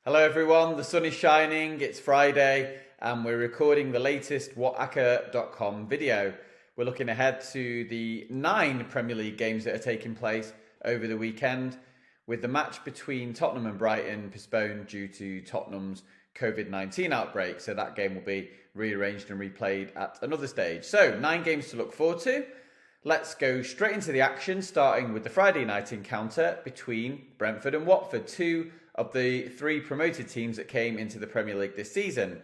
Hello everyone, the sun is shining, it's Friday, and we're recording the latest WhatAcca.com video. We're looking ahead to the 9 Premier League games that are taking place over the weekend, with the match between Tottenham and Brighton postponed due to Tottenham's COVID-19 outbreak, so that game will be rearranged and replayed at another stage. So, 9 games to look forward to. Let's go straight into the action, starting with the Friday night encounter between Brentford and Watford, 2 of the 3 promoted teams that came into the Premier League this season.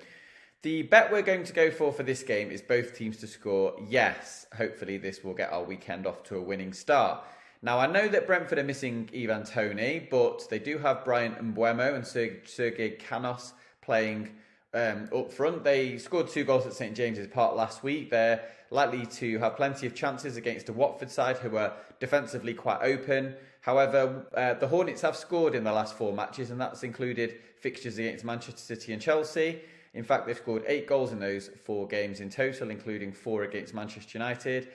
The bet we're going to go for this game is both teams to score yes. Hopefully this will get our weekend off to a winning start. Now, I know that Brentford are missing Ivan Toney, but they do have Brian Mbeumo and Sergei Canos playing up front. They scored 2 goals at St James's Park last week. They're likely to have plenty of chances against a Watford side who are defensively quite open. However, the Hornets have scored in the last 4 matches, and that's included fixtures against Manchester City and Chelsea. In fact, they've scored 8 goals in those 4 games in total, including 4 against Manchester United.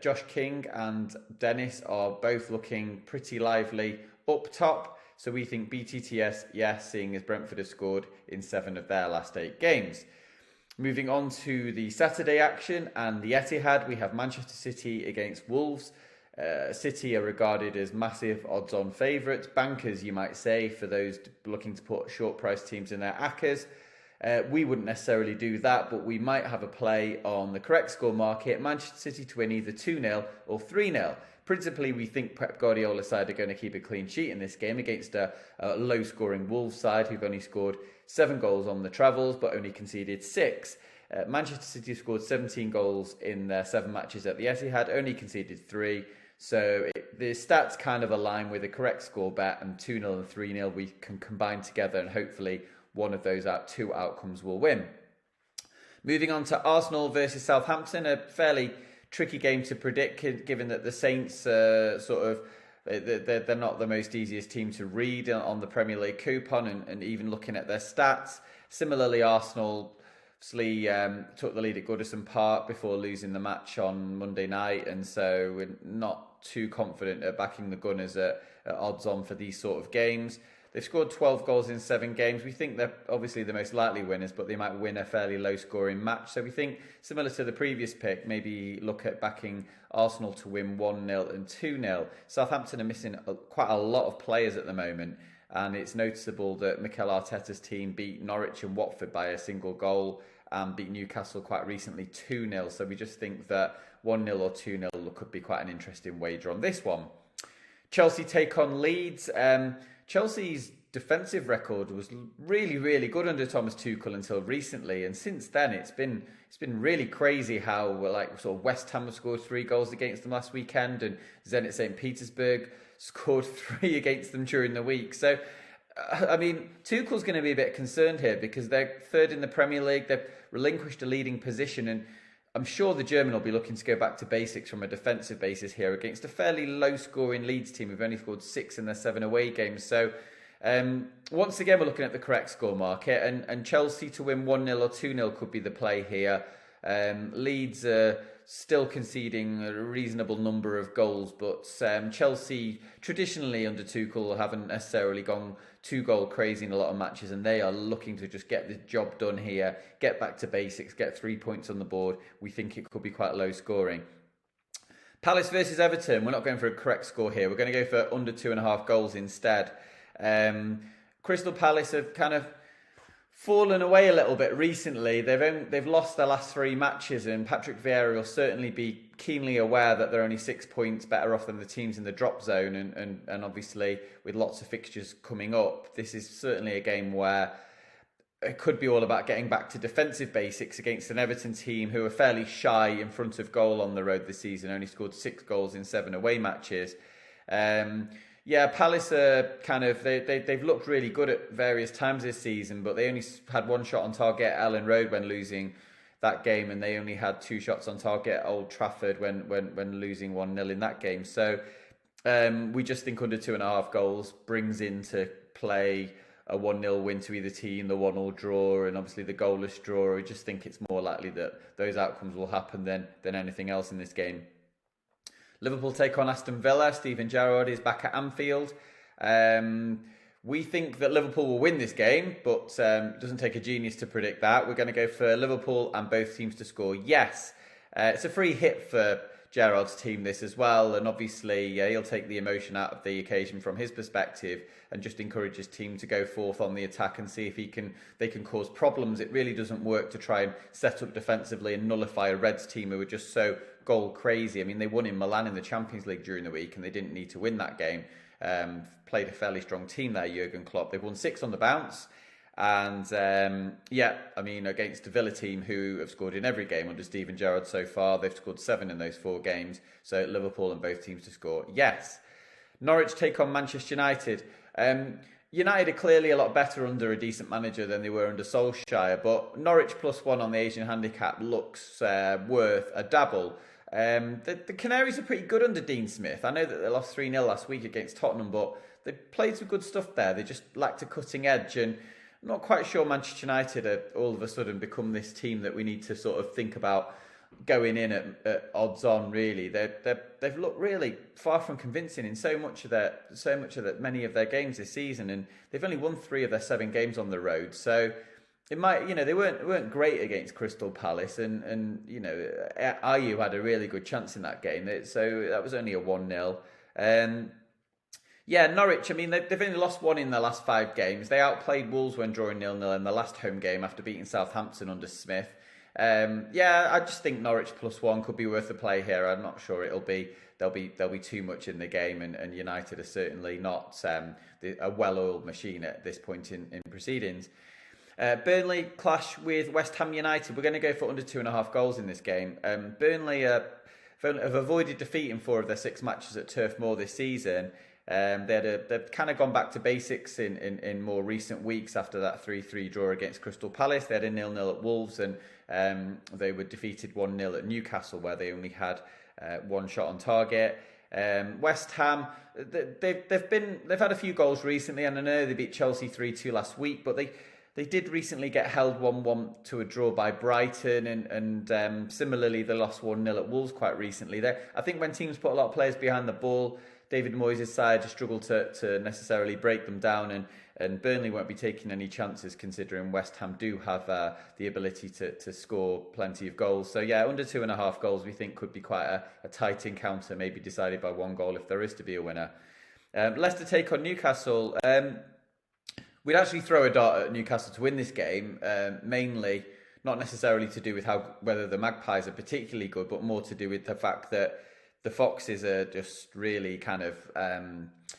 Josh King and Dennis are both looking pretty lively up top. So we think BTTS, yes, seeing as Brentford have scored in 7 of their last 8 games. Moving on to the Saturday action and the Etihad, we have Manchester City against Wolves. City are regarded as massive odds-on favourites, bankers you might say, for those looking to put short-price teams in their ACCAs. We wouldn't necessarily do that, but we might have a play on the correct score market, Manchester City to win either 2-0 or 3-0. Principally, we think Pep Guardiola's side are going to keep a clean sheet in this game against a low-scoring Wolves side who've only scored 7 goals on the travels but only conceded 6. Manchester City have scored 17 goals in their 7 matches at the Etihad, only conceded 3. So the stats kind of align with a correct score bet, and 2-0 and 3-0 we can combine together, and hopefully one of those 2 outcomes will win. Moving on to Arsenal versus Southampton, a fairly tricky game to predict given that the Saints they're not the most easiest team to read on the Premier League coupon, and even looking at their stats. Similarly, Arsenal obviously took the lead at Goodison Park before losing the match on Monday night, and so we're not too confident at backing the Gunners at odds on for these sort of games. They've scored 12 goals in 7 games. We think they're obviously the most likely winners, but they might win a fairly low-scoring match. So we think, similar to the previous pick, maybe look at backing Arsenal to win 1-0 and 2-0. Southampton are missing quite a lot of players at the moment, and it's noticeable that Mikel Arteta's team beat Norwich and Watford by a single goal and beat Newcastle quite recently 2-0. So we just think that 1-0 or 2-0 could be quite an interesting wager on this one. Chelsea take on Leeds. Chelsea's defensive record was really, really good under Thomas Tuchel until recently, and since then it's been really crazy how West Ham have scored 3 goals against them last weekend, and Zenit St. Petersburg scored 3 against them during the week. So, Tuchel's going to be a bit concerned here because they're 3rd in the Premier League. They've relinquished a leading position, and I'm sure the German will be looking to go back to basics from a defensive basis here against a fairly low-scoring Leeds team who've only scored 6 in their 7 away games. So, once again, we're looking at the correct score market, and Chelsea to win 1-0 or 2-0 could be the play here. Leeds are still conceding a reasonable number of goals, but Chelsea traditionally under Tuchel haven't necessarily gone 2-goal crazy in a lot of matches, and they are looking to just get the job done here, get back to basics, get 3 points on the board. We think it could be quite low scoring. Palace versus Everton, we're not going for a correct score here. We're going to go for under 2.5 goals instead. Crystal Palace have kind of fallen away a little bit recently. They've lost their last 3 matches, and Patrick Vieira will certainly be keenly aware that they're only 6 points better off than the teams in the drop zone, and obviously with lots of fixtures coming up, this is certainly a game where it could be all about getting back to defensive basics against an Everton team who are fairly shy in front of goal on the road this season, only scored 6 goals in 7 away matches. Palace are they've looked really good at various times this season, but they only had 1 shot on target at Ellen Road when losing that game, and they only had 2 shots on target at Old Trafford when losing 1-0 in that game. So we just think under 2.5 goals brings into play a 1-0 win to either team, the 1-1 draw, and obviously the goalless draw. I just think it's more likely that those outcomes will happen than anything else in this game. Liverpool take on Aston Villa. Steven Gerrard is back at Anfield. We think that Liverpool will win this game, but it doesn't take a genius to predict that. We're going to go for Liverpool and both teams to score yes. It's a free hit for Gerrard's team this as well, and obviously he'll take the emotion out of the occasion from his perspective and just encourage his team to go forth on the attack and see if they can cause problems. It really doesn't work to try and set up defensively and nullify a Reds team who are just so goal crazy. I mean, they won in Milan in the Champions League during the week and they didn't need to win that game. Played a fairly strong team there, Jurgen Klopp. They've won 6 on the bounce. And against the Villa team who have scored in every game under Steven Gerrard so far, they've scored 7 in those 4 games. So Liverpool and both teams to score yes. Norwich take on Manchester United. United are clearly a lot better under a decent manager than they were under Solskjaer, but Norwich +1 on the Asian handicap looks worth a dabble. The Canaries are pretty good under Dean Smith. I know that they lost 3-0 last week against Tottenham, but they played some good stuff there. They just lacked a cutting edge, and I'm not quite sure Manchester United have all of a sudden become this team that we need to sort of think about going in at odds on. Really, they've looked really far from convincing in so much of many of their games this season, and they've only won 3 of their 7 games on the road. So it might, they weren't great against Crystal Palace, and Ayew had a really good chance in that game. So that was only a 1-0. Norwich, I mean, they've only lost 1 in their last 5 games. They outplayed Wolves when drawing 0-0 in the last home game after beating Southampton under Smith. I just think Norwich +1 could be worth a play here. I'm not sure there'll be too much in the game, and United are certainly not a well-oiled machine at this point in proceedings. Burnley clash with West Ham United. We're going to go for under 2.5 goals in this game. Burnley have avoided defeat in 4 of their 6 matches at Turf Moor this season. They've kind of gone back to basics in more recent weeks after that 3-3 draw against Crystal Palace. They had a 0-0 at Wolves, and they were defeated 1-0 at Newcastle, where they only had 1 shot on target. West Ham, they've had a few goals recently, and I know they beat Chelsea 3-2 last week, but they did recently get held 1-1 to a draw by Brighton, and similarly they lost 1-0 at Wolves quite recently. I think when teams put a lot of players behind the ball, David Moyes' side just struggled to necessarily break them down, and Burnley won't be taking any chances considering West Ham do have the ability to score plenty of goals. So under 2.5 goals we think could be quite a tight encounter, maybe decided by 1 goal if there is to be a winner. Leicester take on Newcastle. We'd actually throw a dart at Newcastle to win this game, mainly not necessarily to do with whether the Magpies are particularly good, but more to do with the fact that the Foxes are just really kind of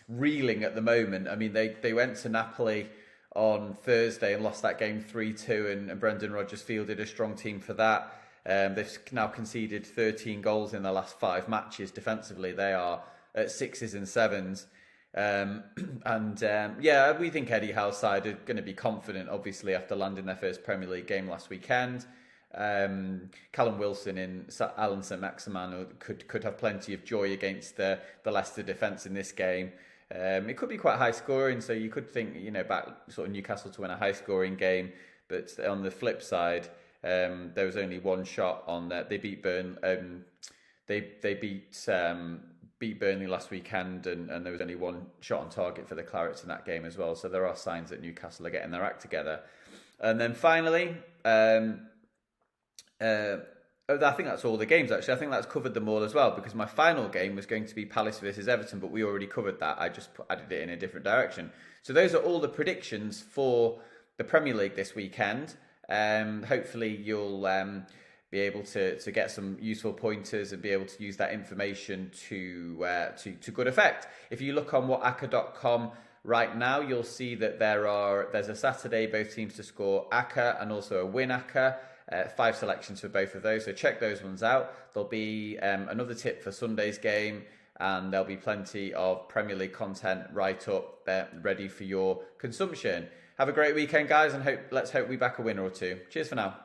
reeling at the moment. I mean, they went to Napoli on Thursday and lost that game 3-2, and Brendan Rodgers fielded a strong team for that. They've now conceded 13 goals in their last 5 matches defensively. They are at 6s and 7s. We think Eddie Howe's side are going to be confident, obviously, after landing their first Premier League game last weekend. Callum Wilson and Alan Saint-Maximin could have plenty of joy against the Leicester defence in this game. It could be quite high scoring, so you could think back sort of Newcastle to win a high scoring game. But on the flip side, there was only 1 shot on that. They beat beat Burnley last weekend, and there was only 1 shot on target for the Clarets in that game as well. So there are signs that Newcastle are getting their act together. And then finally, I think that's all the games, actually. I think that's covered them all as well, because my final game was going to be Palace versus Everton, but we already covered that. I just added it in a different direction. So those are all the predictions for the Premier League this weekend. Hopefully you'll be able to get some useful pointers and be able to use that information to good effect. If you look on WhatAcca.com right now, you'll see that there's a Saturday both teams to score ACCA and also a win ACCA. 5 selections for both of those, so check those ones out. There'll be another tip for Sunday's game, and there'll be plenty of Premier League content right up ready for your consumption. Have a great weekend, guys, and let's hope we back a winner or 2. Cheers for now.